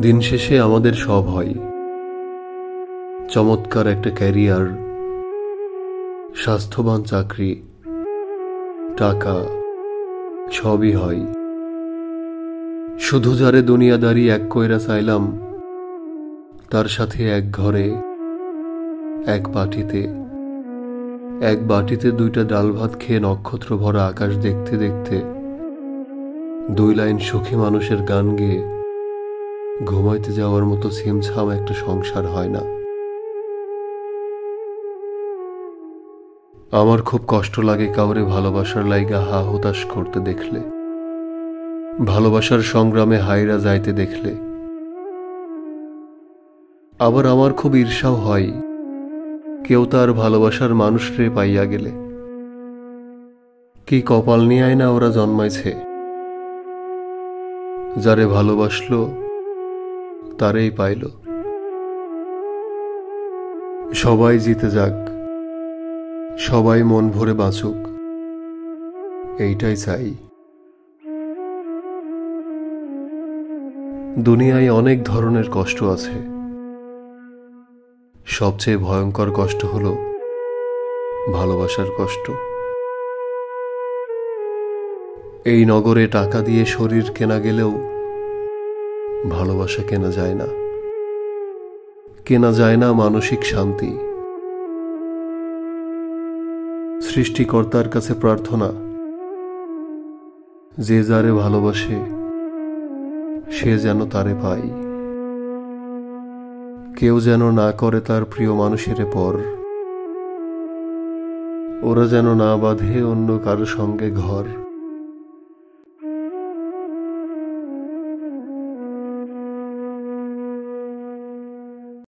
দিন শেষে আমাদের সব হয়, চমৎকার একটা ক্যারিয়ার, স্বাস্থ্যবান চাকরি, টাকা, সবই হয়। শুধু যারে দুনিয়াদারি এক কইরা চাইলাম, তার সাথে এক ঘরে এক বাটিতে দুইটা ডাল ভাত খেয়ে নক্ষত্র ভরা আকাশ দেখতে দেখতে দুই লাইন সুখী মানুষের গান গেয়ে ঘুমাইতে যাওয়ার মতো ছিমছাম একটা সংসার হয় না। আমার খুব কষ্ট লাগে কাউরে ভালোবাসার লাইগা হা হুতাশ করতে দেখলে, ভালোবাসার সংগ্রামে হাইরা যাইতে দেখলে। আবার আমার খুব ঈর্ষাও হয় কেউ তার ভালোবাসার মানুষরে পাইয়া গেলে। কি কপাল নিয়াই না ওরা জন্মাইছে, যারে ভালোবাসলো তারেই পাইল। সবাই জিতে যাক, সবাই মন ভরে বাঁচুক, এইটাই চাই। দুনিয়ায় অনেক ধরনের কষ্ট আছে, সবচেয়ে ভয়ঙ্কর কষ্ট হলো ভালোবাসার কষ্ট। এই নগরে টাকা দিয়ে শরীর কেনা গেলেও ভালোবাসা কেনা যায় না, কেনা যায় না মানসিক শান্তি। সৃষ্টিকর্তার কাছে প্রার্থনা, যে যারে ভালোবাসে সে যেন তারে পায়, কেউ যেন না করে তার প্রিয় মানুষের পর, ওরা যেন না বাঁধে অন্য কারো সঙ্গে ঘর।